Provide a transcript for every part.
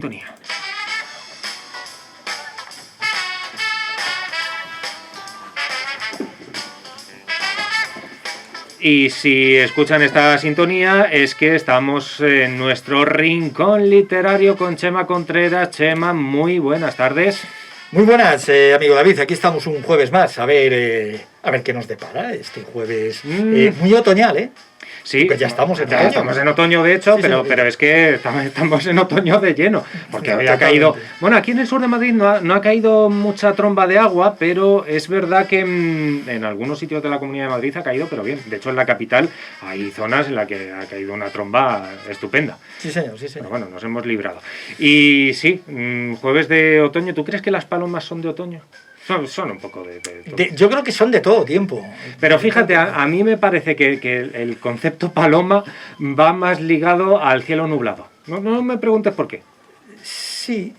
Sintonía. Y si escuchan esta sintonía es que estamos en nuestro rincón literario con Chema Contreras. Chema, muy buenas tardes. Muy buenas, amigo David. Aquí estamos un jueves más. A ver qué nos depara este jueves. Muy otoñal, ¿eh? Sí, porque ya estamos en otoño. Estamos en otoño, de hecho, Sí, pero es que estamos en otoño de lleno. Porque hoy ha caído... Bueno, aquí en el sur de Madrid no ha caído mucha tromba de agua, pero es verdad que en algunos sitios de la Comunidad de Madrid ha caído, pero bien. De hecho, en la capital hay zonas en las que ha caído una tromba estupenda. Sí, señor, sí, señor. Pero bueno, nos hemos librado. Y sí, jueves de otoño. ¿Tú crees que las palomas son de otoño? Son un poco de todo. Yo creo que son de todo tiempo. Pero fíjate, a mí me parece que el concepto paloma va más ligado al cielo nublado. No me preguntes por qué. Sí.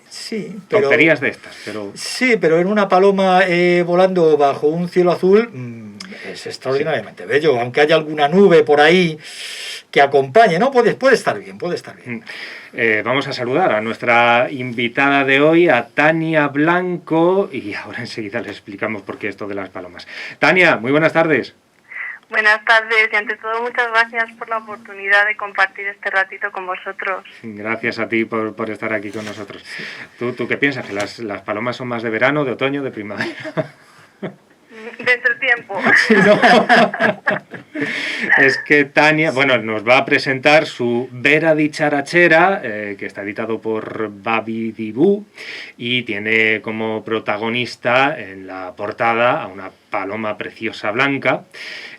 Pero, tonterías de estas, pero... Sí, pero en una paloma volando bajo un cielo azul es extraordinariamente bello. Aunque haya alguna nube por ahí que acompañe, ¿no? Puede estar bien, puede estar bien. Vamos a saludar a nuestra invitada de hoy, a Tania Blanco, y ahora enseguida les explicamos por qué esto de las palomas. Tania, muy buenas tardes. Buenas tardes y ante todo muchas gracias por la oportunidad de compartir este ratito con vosotros. Gracias a ti por estar aquí con nosotros. ¿Tú qué piensas? ¿Que las palomas son más de verano, de otoño, de primavera? Desde el tiempo. Sí, ¿no? Es que Tania, bueno, nos va a presentar su Vera dicharachera, que está editado por Babi Dibú, y tiene como protagonista en la portada a una paloma preciosa blanca.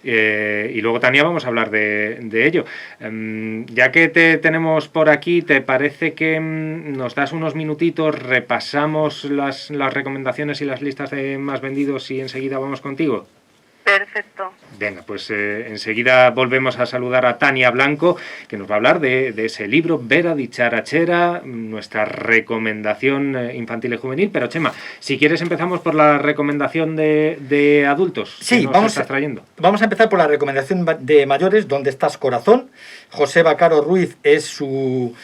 Y luego, Tania, vamos a hablar de ello. Ya que te tenemos por aquí, ¿te parece que nos das unos minutitos, repasamos las recomendaciones y las listas de más vendidos y enseguida vamos contigo? Perfecto. Venga, pues enseguida volvemos a saludar a Tania Blanco, que nos va a hablar de ese libro, Vera dicharachera, nuestra recomendación infantil y juvenil. Pero, Chema, si quieres empezamos por la recomendación de adultos. Sí, vamos a empezar por la recomendación de mayores, ¿Dónde estás, corazón? José Bacaro Ruiz es su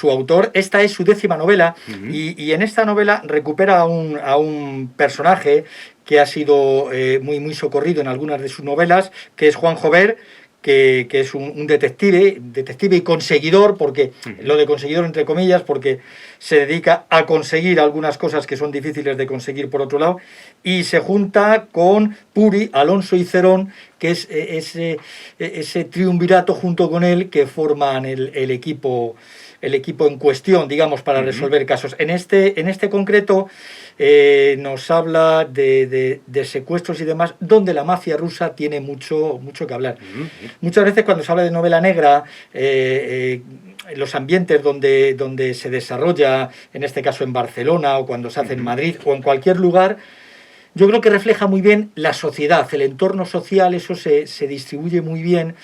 autor. Esta es su 10ª novela. Y en esta novela recupera a un personaje que ha sido muy socorrido en algunas de sus novelas, que es Juan Jover, que es un detective y conseguidor, porque lo de conseguidor entre comillas, porque se dedica a conseguir algunas cosas que son difíciles de conseguir por otro lado, y se junta con Puri, Alonso y Cerón, que es ese triunvirato junto con él que forman el equipo en cuestión, digamos, para resolver casos. En este concreto nos habla de secuestros y demás, donde la mafia rusa tiene mucho que hablar. Muchas veces cuando se habla de novela negra, los ambientes donde se desarrolla, en este caso en Barcelona, o cuando se hace en Madrid, o en cualquier lugar, yo creo que refleja muy bien la sociedad, el entorno social. Eso se distribuye muy bien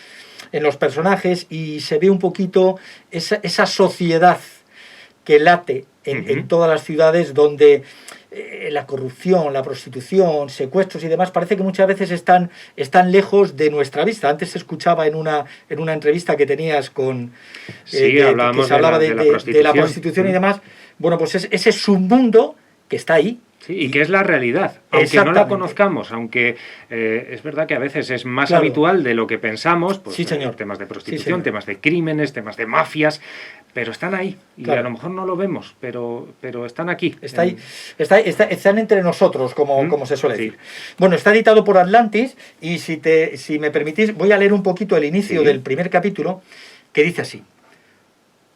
en los personajes y se ve un poquito esa sociedad que late en todas las ciudades, donde la corrupción, la prostitución, secuestros y demás parece que muchas veces están lejos de nuestra vista. Antes se escuchaba en una entrevista que tenías con sí, que se hablaba de la prostitución y demás. Bueno, pues ese submundo que está ahí. Sí, y que es la realidad, aunque no la conozcamos, aunque es verdad que a veces es más habitual de lo que pensamos, pues sí, señor. Temas de prostitución, temas de crímenes, temas de mafias, pero están ahí, y a lo mejor no lo vemos, pero están aquí. Están entre nosotros, como se suele decir. Bueno, está editado por Atlantis, y si me permitís, voy a leer un poquito el inicio del primer capítulo, que dice así: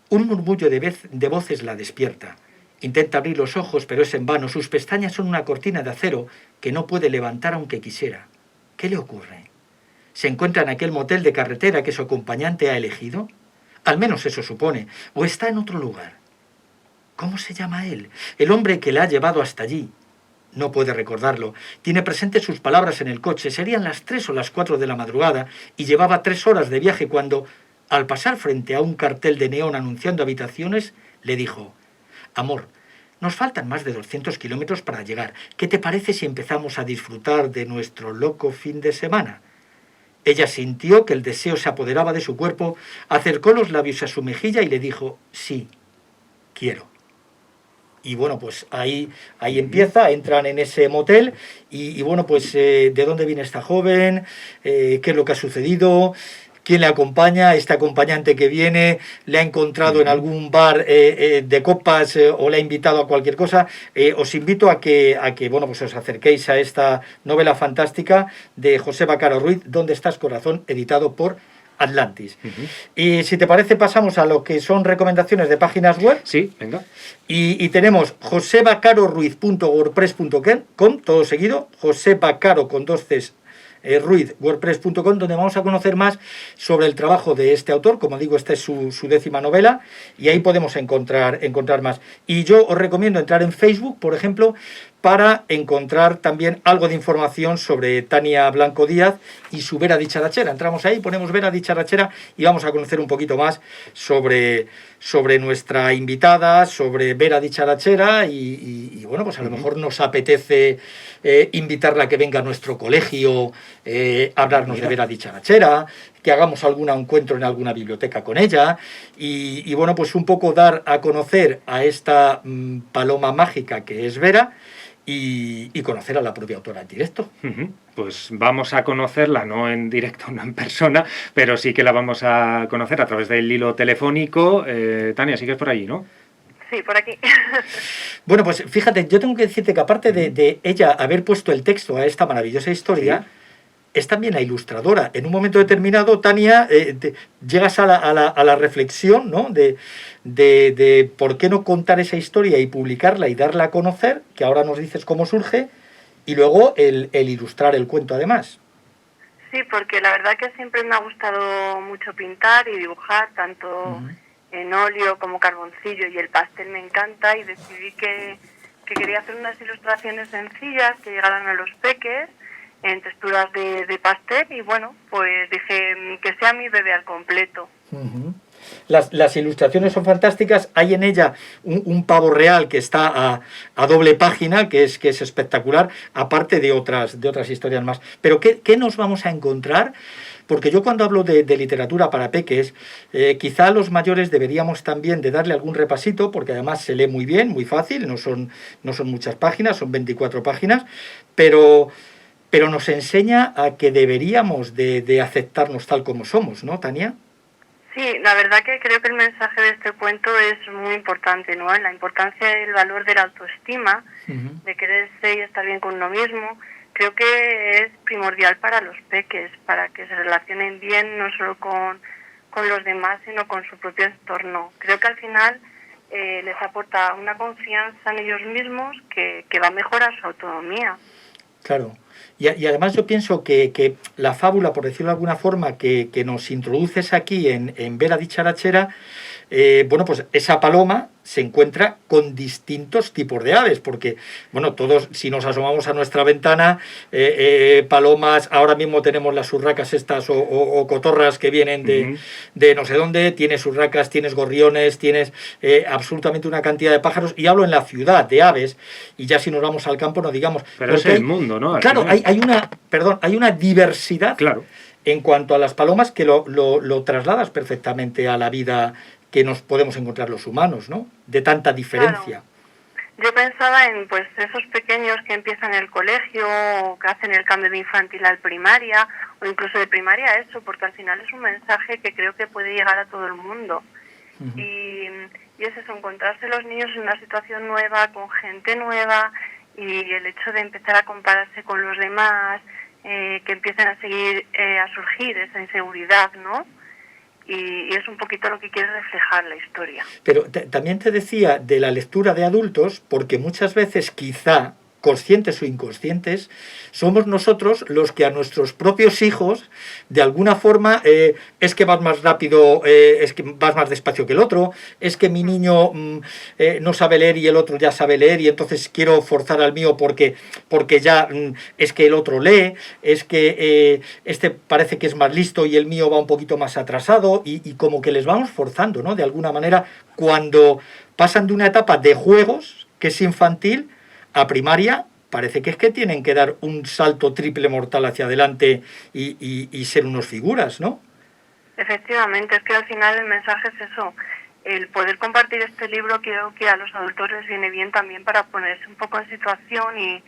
un murmullo de voces la despierta. Intenta abrir los ojos, pero es en vano. Sus pestañas son una cortina de acero que no puede levantar aunque quisiera. ¿Qué le ocurre? ¿Se encuentra en aquel motel de carretera que su acompañante ha elegido? Al menos eso supone. ¿O está en otro lugar? ¿Cómo se llama él? El hombre que la ha llevado hasta allí. No puede recordarlo. Tiene presentes sus palabras en el coche. Serían las 3 o las 4 de la madrugada y llevaba 3 horas de viaje cuando, al pasar frente a un cartel de neón anunciando habitaciones, le dijo: amor, nos faltan más de 200 kilómetros para llegar. ¿Qué te parece si empezamos a disfrutar de nuestro loco fin de semana? Ella sintió que el deseo se apoderaba de su cuerpo, acercó los labios a su mejilla y le dijo: sí, quiero. y bueno, pues ahí empieza, entran en ese motel y bueno, pues de dónde viene esta joven, qué es lo que ha sucedido, quién le acompaña, este acompañante que viene, le ha encontrado en algún bar de copas o le ha invitado a cualquier cosa. Os invito a que bueno, pues os acerquéis a esta novela fantástica de Joseba Caro Ruiz, ¿Dónde estás, corazón?, editado por Atlantis. Y si te parece, pasamos a lo que son recomendaciones de páginas web. Sí, venga. Y tenemos josebacaroruiz.wordpress.com, todo seguido, josebacaro con dos Cs, Ruiz, wordpress.com, donde vamos a conocer más sobre el trabajo de este autor. Como digo, esta es su 10ª novela y ahí podemos encontrar más. Y yo os recomiendo entrar en Facebook, por ejemplo, para encontrar también algo de información sobre Tania Blanco Díaz y su Vera dicharachera. Entramos ahí, ponemos Vera dicharachera y vamos a conocer un poquito más sobre nuestra invitada, sobre Vera dicharachera y bueno, pues a lo mejor nos apetece invitarla a que venga a nuestro colegio, hablarnos de Vera dicharachera, que hagamos algún encuentro en alguna biblioteca con ella y bueno, pues un poco dar a conocer a esta paloma mágica que es Vera y conocer a la propia autora en directo. Pues vamos a conocerla, no en directo, no en persona, pero sí que la vamos a conocer a través del hilo telefónico. Tania, sigues por allí, ¿no? Sí, por aquí. Bueno, pues fíjate, yo tengo que decirte que aparte de ella haber puesto el texto a esta maravillosa historia, sí, es también la ilustradora. En un momento determinado, Tania, llegas a la reflexión, ¿no?, de por qué no contar esa historia y publicarla y darla a conocer, que ahora nos dices cómo surge, y luego el ilustrar el cuento además. Sí, porque la verdad que siempre me ha gustado mucho pintar y dibujar, tanto en óleo como carboncillo, y el pastel me encanta, y decidí que quería hacer unas ilustraciones sencillas que llegaran a los peques, en texturas de pastel, y bueno, pues dije que sea mi bebé al completo. Las ilustraciones son fantásticas. Hay en ella un pavo real que está a doble página, que es espectacular, aparte de otras historias más. Pero ¿qué nos vamos a encontrar? Porque yo cuando hablo de literatura para peques, quizá los mayores deberíamos también de darle algún repasito, porque además se lee muy bien, muy fácil, no son muchas páginas, son 24 páginas, pero nos enseña a que deberíamos de aceptarnos tal como somos, ¿no, Tania? Sí, la verdad que creo que el mensaje de este cuento es muy importante, ¿no? La importancia del valor de la autoestima, de quererse y estar bien con uno mismo. Creo que es primordial para los peques, para que se relacionen bien no solo con los demás, sino con su propio entorno. Creo que al final les aporta una confianza en ellos mismos que va a mejorar su autonomía. Claro. Y además yo pienso que la fábula, por decirlo de alguna forma, que nos introduces aquí en Vera dicharachera, bueno, pues esa paloma se encuentra con distintos tipos de aves, porque, bueno, todos, si nos asomamos a nuestra ventana, palomas, ahora mismo tenemos las urracas estas o cotorras que vienen de no sé dónde, tienes urracas, tienes gorriones, tienes absolutamente una cantidad de pájaros, y hablo en la ciudad de aves, y ya si nos vamos al campo no digamos. Pero es el mundo, ¿no? Claro, hay una diversidad, claro, en cuanto a las palomas que lo trasladas perfectamente a la vida que nos podemos encontrar los humanos, ¿no? De tanta diferencia. Claro. Yo pensaba en pues esos pequeños que empiezan el colegio, o que hacen el cambio de infantil al primaria, o incluso de primaria a eso, porque al final es un mensaje que creo que puede llegar a todo el mundo. Y es eso, encontrarse los niños en una situación nueva, con gente nueva, y el hecho de empezar a compararse con los demás, que empiecen a surgir esa inseguridad, ¿no? Y es un poquito lo que quiere reflejar la historia. Pero también te decía de la lectura de adultos, porque muchas veces quizá, conscientes o inconscientes, somos nosotros los que a nuestros propios hijos, de alguna forma, es que vas más rápido, es que vas más despacio que el otro, es que mi niño no sabe leer y el otro ya sabe leer, y entonces quiero forzar al mío porque ya es que el otro lee, es que este parece que es más listo y el mío va un poquito más atrasado, y como que les vamos forzando, ¿no? De alguna manera, cuando pasan de una etapa de juegos, que es infantil, a primaria, parece que es que tienen que dar un salto triple mortal hacia adelante y ser unos figuras, ¿no? Efectivamente, es que al final el mensaje es eso. el poder compartir este libro creo que a los adultos les viene bien también para ponerse un poco en situación y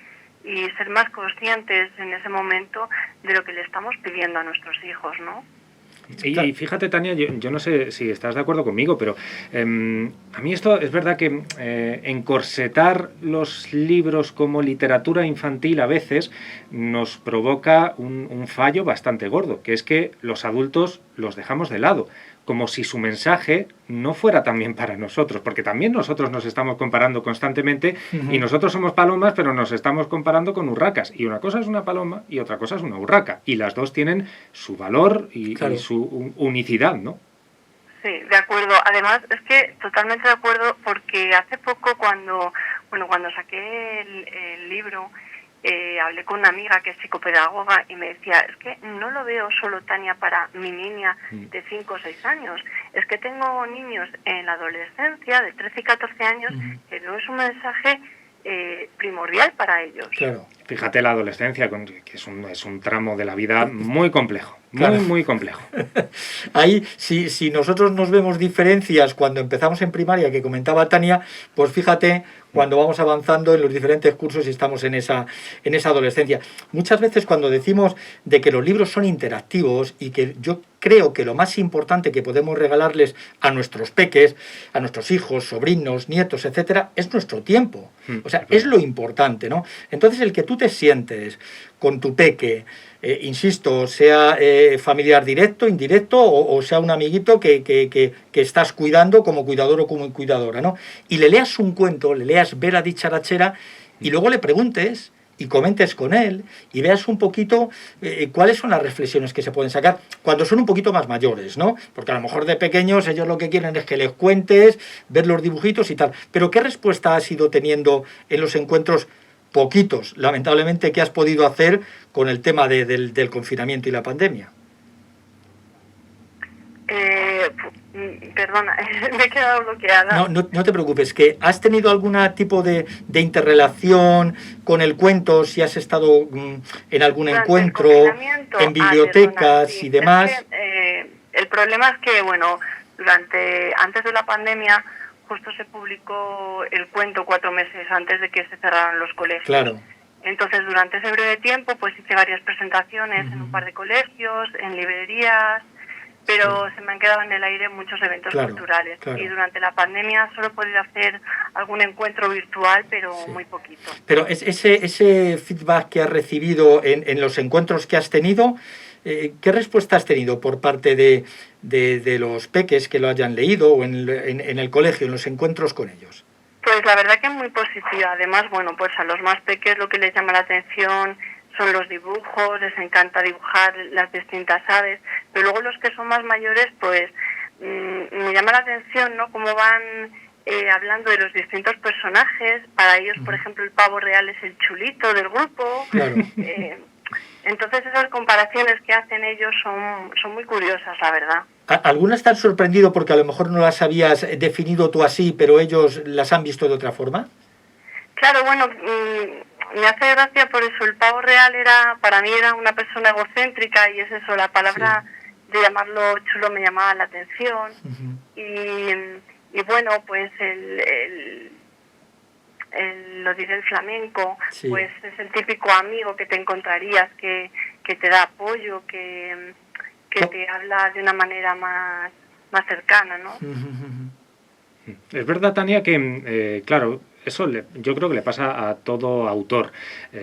ser más conscientes en ese momento de lo que le estamos pidiendo a nuestros hijos, ¿no? Y fíjate, Tania, yo no sé si estás de acuerdo conmigo, pero a mí esto es verdad que encorsetar los libros como literatura infantil a veces nos provoca un fallo bastante gordo, que es que los adultos los dejamos de lado, como si su mensaje no fuera también para nosotros, porque también nosotros nos estamos comparando constantemente y nosotros somos palomas, pero nos estamos comparando con urracas, y una cosa es una paloma y otra cosa es una urraca, y las dos tienen su valor y su unicidad, ¿no? Sí, de acuerdo. Además, es que totalmente de acuerdo, porque hace poco cuando saqué el libro, hablé con una amiga que es psicopedagoga y me decía, es que no lo veo solo, Tania, para mi niña de 5 o 6 años. Es que tengo niños en la adolescencia de 13 y 14 años que no es un mensaje primordial para ellos. Claro. Fíjate la adolescencia, que es un tramo de la vida muy complejo, muy complejo. Ahí, si nosotros nos vemos diferencias cuando empezamos en primaria, que comentaba Tania, pues fíjate cuando vamos avanzando en los diferentes cursos y estamos en esa adolescencia. Muchas veces cuando decimos de que los libros son interactivos y que yo creo que lo más importante que podemos regalarles a nuestros peques, a nuestros hijos, sobrinos, nietos, etcétera, es nuestro tiempo. O sea, es lo importante, ¿no? Entonces, el que tú te sientes con tu peque, insisto, sea familiar directo, indirecto, o sea un amiguito que estás cuidando como cuidador o como cuidadora, ¿no? Y le leas un cuento, le leas Vera dicharachera y luego le preguntes y comentes con él y veas un poquito cuáles son las reflexiones que se pueden sacar cuando son un poquito más mayores, ¿no? Porque a lo mejor de pequeños ellos lo que quieren es que les cuentes, ver los dibujitos y tal. Pero ¿qué respuesta has ido teniendo en los encuentros poquitos, lamentablemente, que has podido hacer con el tema del confinamiento y la pandemia? Perdona, me he quedado bloqueada. No te preocupes, que has tenido algún tipo de interrelación con el cuento, si has estado en algún encuentro, en bibliotecas y demás. Es que, el problema es que, bueno, antes de la pandemia, justo se publicó el cuento 4 meses antes de que se cerraran los colegios. Claro. Entonces, durante ese breve tiempo, pues hice varias presentaciones en un par de colegios, en librerías, pero se me han quedado en el aire muchos eventos culturales. Claro. Y durante la pandemia solo he podido hacer algún encuentro virtual, pero muy poquito. Pero ese feedback que has recibido en los encuentros que has tenido, ¿qué respuesta has tenido por parte de los peques que lo hayan leído o en el colegio, en los encuentros con ellos? Pues la verdad que es muy positiva. Además, bueno, pues a los más peques lo que les llama la atención son los dibujos, les encanta dibujar las distintas aves, pero luego los que son más mayores, pues me llama la atención, ¿no? Cómo van hablando de los distintos personajes. Para ellos, por ejemplo, el pavo real es el chulito del grupo. Claro. Entonces esas comparaciones que hacen ellos son muy curiosas, la verdad. ¿Algunas te han sorprendido porque a lo mejor no las habías definido tú así, pero ellos las han visto de otra forma? Claro, bueno, me hace gracia por eso. El pavo real para mí era una persona egocéntrica y es eso, la palabra de llamarlo chulo me llamaba la atención. Y bueno, pues lo diré, el flamenco, pues es el típico amigo que te encontrarías, que te da apoyo, que te habla de una manera más cercana, ¿no? Es verdad, Tania, que claro, eso yo creo que le pasa a todo autor,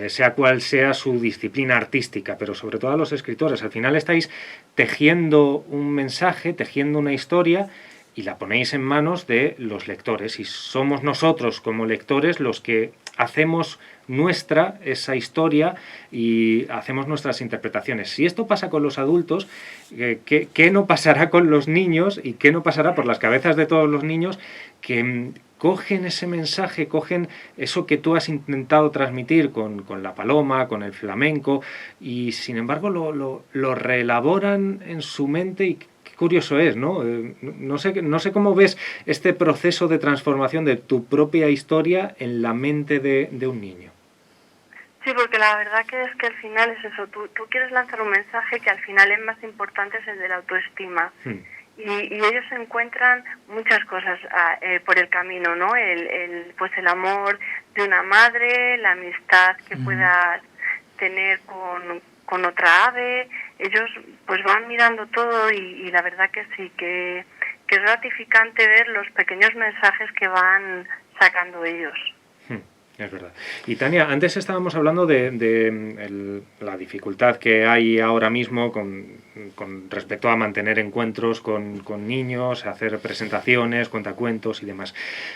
sea cual sea su disciplina artística, pero sobre todo a los escritores. Al final estáis tejiendo un mensaje, tejiendo una historia, y la ponéis en manos de los lectores, y somos nosotros como lectores los que hacemos nuestra esa historia y hacemos nuestras interpretaciones. Si esto pasa con los adultos, ¿qué no pasará con los niños y qué no pasará por las cabezas de todos los niños que cogen ese mensaje, cogen eso que tú has intentado transmitir con la paloma, con el flamenco, y sin embargo lo reelaboran en su mente? Y curioso es, ¿no? No sé cómo ves este proceso de transformación de tu propia historia en la mente de un niño. Sí, porque la verdad que es que al final es eso, tú quieres lanzar un mensaje que al final es más importante, es el de la autoestima. y ellos encuentran muchas cosas por el camino, ¿no? Pues el amor de una madre, la amistad que puedas tener con otra ave. Ellos pues van mirando todo y la verdad que sí, que es gratificante ver los pequeños mensajes que van sacando ellos. Es verdad. Y Tania, antes estábamos hablando de la dificultad que hay ahora mismo con respecto a mantener encuentros con niños, hacer presentaciones, cuentacuentos y demás.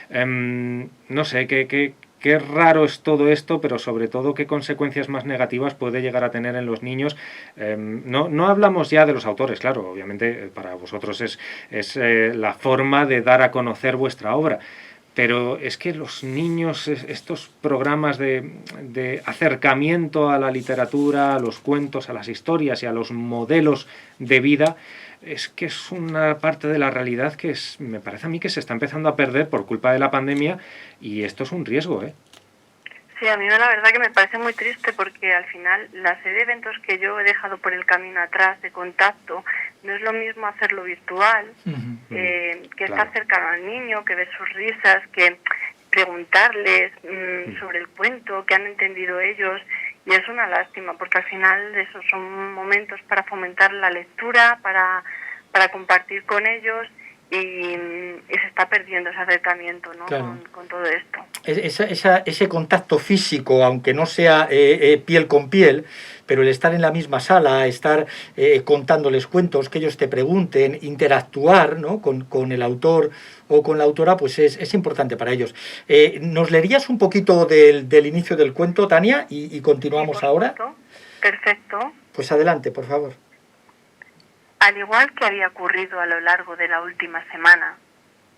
No sé, qué raro es todo esto, pero sobre todo qué consecuencias más negativas puede llegar a tener en los niños. No hablamos ya de los autores, claro, obviamente para vosotros es la forma de dar a conocer vuestra obra. Pero es que los niños, estos programas de acercamiento a la literatura, a los cuentos, a las historias y a los modelos de vida, es que es una parte de la realidad que me parece a mí que se está empezando a perder por culpa de la pandemia, y esto es un riesgo, ¿eh? Sí, a mí la verdad que me parece muy triste, porque al final la serie de eventos que yo he dejado por el camino atrás de contacto, no es lo mismo hacerlo virtual, que estar cercano al niño, que ver sus risas, que preguntarles sobre el cuento, que han entendido ellos, y es una lástima, porque al final esos son momentos para fomentar la lectura, para compartir con ellos, y se está perdiendo ese acercamiento, ¿no? Claro. Con todo esto. Ese contacto físico, aunque no sea piel con piel, pero el estar en la misma sala, estar contándoles cuentos, que ellos te pregunten, interactuar, ¿no? con el autor o con la autora, pues es importante para ellos. ¿Nos leerías un poquito del inicio del cuento, Tania, y continuamos ahora? Perfecto. Pues adelante, por favor. Al igual que había ocurrido a lo largo de la última semana,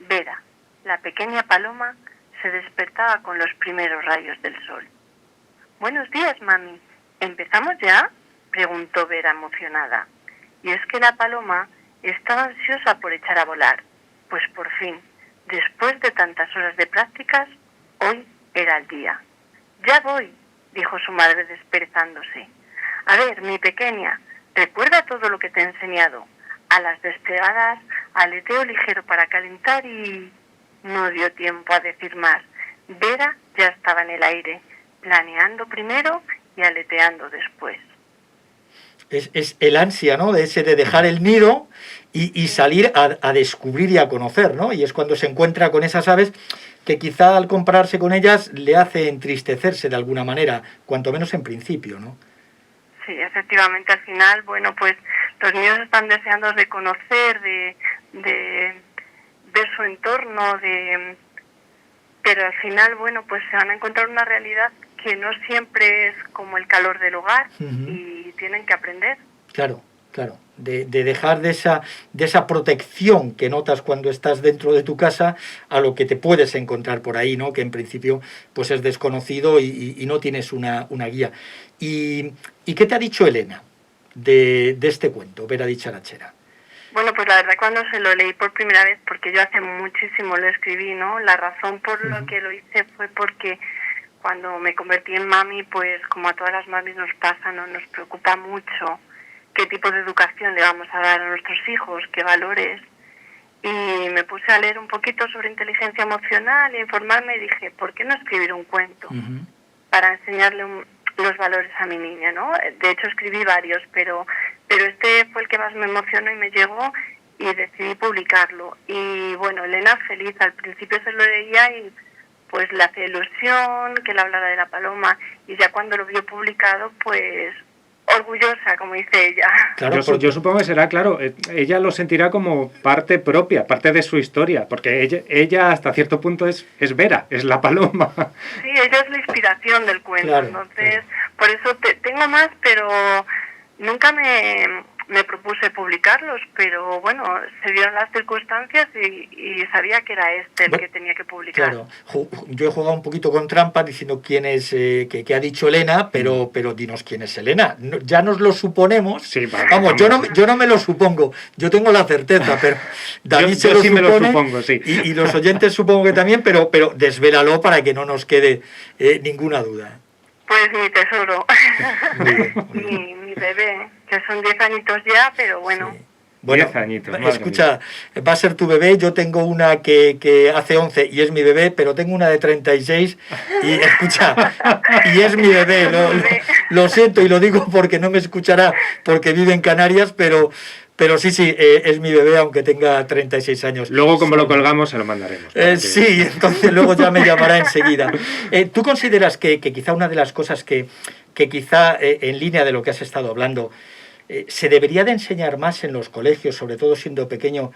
Vera, la pequeña paloma, se despertaba con los primeros rayos del sol. «Buenos días, mami. ¿Empezamos ya?», preguntó Vera emocionada. Y es que la paloma estaba ansiosa por echar a volar, pues por fin, después de tantas horas de prácticas, hoy era el día. «Ya voy», dijo su madre desperezándose. «A ver, mi pequeña, recuerda todo lo que te he enseñado. A las desplegadas, aleteo ligero para calentar y...». No dio tiempo a decir más. Vera ya estaba en el aire, planeando primero y aleteando después. Es el ansia, ¿no? De dejar el nido y salir a descubrir y a conocer, ¿no? Y es cuando se encuentra con esas aves que quizá al compararse con ellas le hace entristecerse de alguna manera, cuanto menos en principio, ¿no? Sí, efectivamente, al final, bueno, pues los niños están deseando de conocer, de ver su entorno, pero al final, bueno, pues se van a encontrar una realidad que no siempre es como el calor del hogar, y tienen que aprender. Claro, de dejar de esa protección que notas cuando estás dentro de tu casa a lo que te puedes encontrar por ahí, ¿no? Que en principio pues es desconocido y no tienes una guía. ¿Y qué te ha dicho Elena de este cuento, Vera dicharachera? Bueno, pues la verdad, cuando se lo leí por primera vez, porque yo hace muchísimo lo escribí, ¿no? La razón por la que lo hice fue porque cuando me convertí en mami, pues como a todas las mamis nos pasa, ¿no? Nos preocupa mucho qué tipo de educación le vamos a dar a nuestros hijos, qué valores. Y me puse a leer un poquito sobre inteligencia emocional e informarme, y dije, ¿por qué no escribir un cuento para enseñarle los valores a mi niña, ¿no? De hecho escribí varios, pero este fue el que más me emocionó y me llegó, y decidí publicarlo. Y bueno, Elena feliz, al principio se lo leía y pues le hacía ilusión que le hablara de la paloma, y ya cuando lo vio publicado, pues orgullosa, como dice ella. Claro, yo supongo que será, claro, ella lo sentirá como parte propia, parte de su historia, porque ella hasta cierto punto es Vera, es la paloma. Sí, ella es la inspiración del cuento, claro, entonces, por eso tengo más, pero nunca me propuse publicarlos, pero bueno, se dieron las circunstancias y sabía que era el que tenía que publicar. Claro, yo he jugado un poquito con trampa diciendo quién es, que ha dicho Elena, pero dinos quién es Elena. No, ya nos lo suponemos. Sí, vamos, yo no me lo supongo, yo tengo la certeza, pero David yo sí me lo supongo, sí. Y los oyentes supongo que también, pero desvélalo para que no nos quede ninguna duda. Pues mi tesoro, Muy bien. mi bebé, que son 10 añitos ya, pero bueno, Bueno, 10 añitos, madre escucha, va a ser tu bebé. Yo tengo una que hace 11 y es mi bebé, pero tengo una de 36 y escucha, y es mi bebé. Lo siento y lo digo porque no me escuchará porque vive en Canarias, pero sí, es mi bebé aunque tenga 36 años. Luego, como lo colgamos, se lo mandaremos. Sí, entonces luego ya me llamará enseguida. ¿Tú consideras que quizá una de las cosas que quizá en línea de lo que has estado hablando, se debería de enseñar más en los colegios, sobre todo siendo pequeño,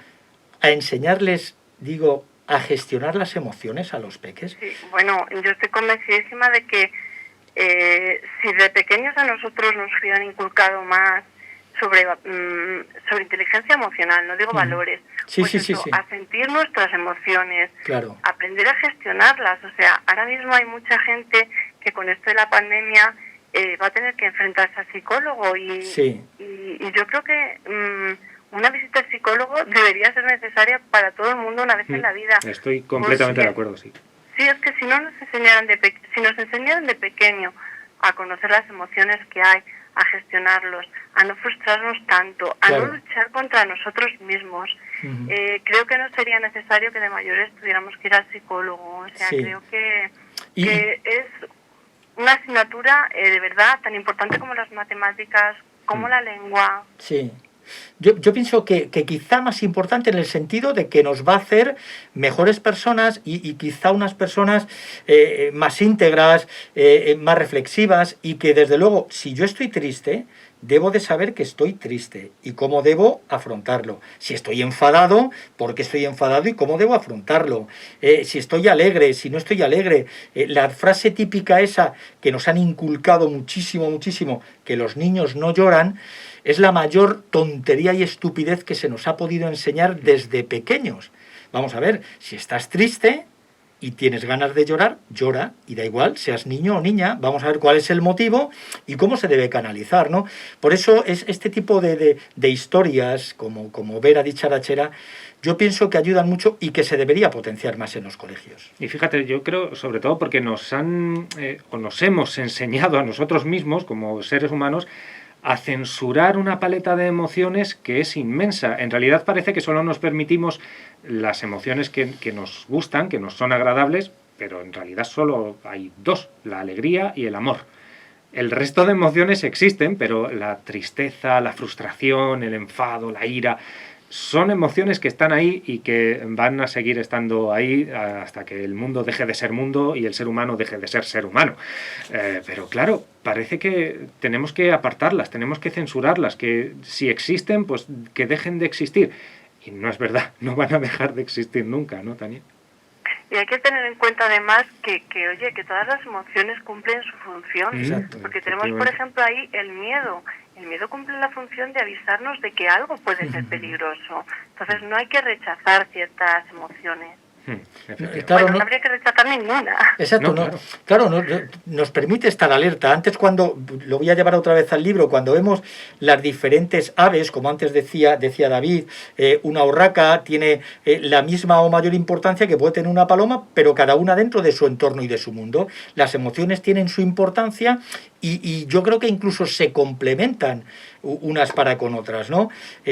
a enseñarles, digo, a gestionar las emociones a los peques? Sí, bueno, yo estoy convencidísima de que si de pequeños a nosotros nos hubieran inculcado más sobre inteligencia emocional, no digo valores, sí, pues sí. a sentir nuestras emociones, claro, aprender a gestionarlas. O sea, ahora mismo hay mucha gente que con esto de la pandemia va a tener que enfrentarse al psicólogo y yo creo que una visita al psicólogo debería ser necesaria para todo el mundo una vez en la vida. Estoy completamente de acuerdo, sí. Sí, es que si no nos enseñaran si nos enseñaran de pequeño a conocer las emociones que hay, a gestionarlos, a no frustrarnos tanto, a no luchar contra nosotros mismos, creo que no sería necesario que de mayores tuviéramos que ir al psicólogo. O sea, creo que es una asignatura de verdad tan importante como las matemáticas, como la lengua. Sí. Yo pienso que quizá más importante en el sentido de que nos va a hacer mejores personas y quizá unas personas más íntegras, más reflexivas, y que desde luego, si yo estoy triste, debo de saber que estoy triste y cómo debo afrontarlo. Si estoy enfadado, por qué estoy enfadado y cómo debo afrontarlo. Si estoy alegre, si no estoy alegre. La frase típica esa que nos han inculcado muchísimo, que los niños no lloran, es la mayor tontería y estupidez que se nos ha podido enseñar desde pequeños. Vamos a ver, si estás triste y tienes ganas de llorar, llora, y da igual, seas niño o niña. Vamos a ver cuál es el motivo y cómo se debe canalizar, ¿no? Por eso es este tipo de historias, como Vera dicharachera, yo pienso que ayudan mucho y que se debería potenciar más en los colegios. Y fíjate, yo creo, sobre todo porque nos hemos enseñado a nosotros mismos, como seres humanos, a censurar una paleta de emociones que es inmensa. En realidad parece que solo nos permitimos las emociones que nos gustan, que nos son agradables, pero en realidad solo hay dos, la alegría y el amor. El resto de emociones existen, pero la tristeza, la frustración, el enfado, la ira, son emociones que están ahí y que van a seguir estando ahí hasta que el mundo deje de ser mundo y el ser humano deje de ser ser humano. Pero claro, parece que tenemos que apartarlas, tenemos que censurarlas, que si existen, pues que dejen de existir. Y no es verdad, no van a dejar de existir nunca, ¿no, Tania? Y hay que tener en cuenta además que todas las emociones cumplen su función. Exacto, porque tenemos, por ejemplo, ahí el miedo. El miedo cumple la función de avisarnos de que algo puede ser peligroso. Entonces no hay que rechazar ciertas emociones. Claro, no habría que rechazar ninguna. Exacto, claro, nos permite estar alerta. Antes, cuando, lo voy a llevar otra vez al libro, cuando vemos las diferentes aves, como antes decía David, una urraca tiene la misma o mayor importancia que puede tener una paloma, pero cada una dentro de su entorno y de su mundo. Las emociones tienen su importancia y yo creo que incluso se complementan unas para con otras, ¿no?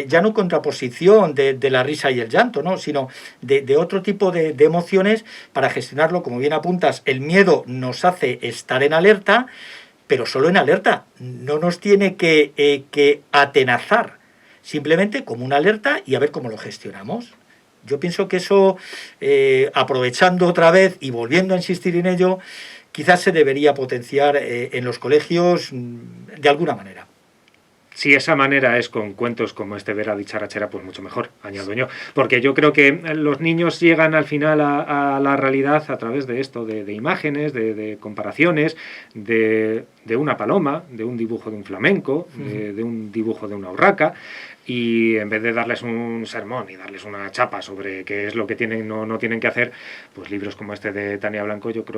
Ya no contraposición de la risa y el llanto, ¿no? Sino de otro tipo de emociones para gestionarlo. Como bien apuntas, el miedo nos hace estar en alerta, pero solo en alerta, no nos tiene que atenazar, simplemente como una alerta y a ver cómo lo gestionamos. Yo pienso que eso, aprovechando otra vez y volviendo a insistir en ello, quizás se debería potenciar en los colegios de alguna manera. Si esa manera es con cuentos como este Vera dicharachera, pues mucho mejor, añado yo. Porque yo creo que los niños llegan al final a la realidad a través de esto, de imágenes, de comparaciones, de una paloma, de un dibujo de un flamenco, de un dibujo de una urraca. Y en vez de darles un sermón y darles una chapa sobre qué es lo que tienen o no tienen que hacer, pues libros como este de Tania Blanco yo creo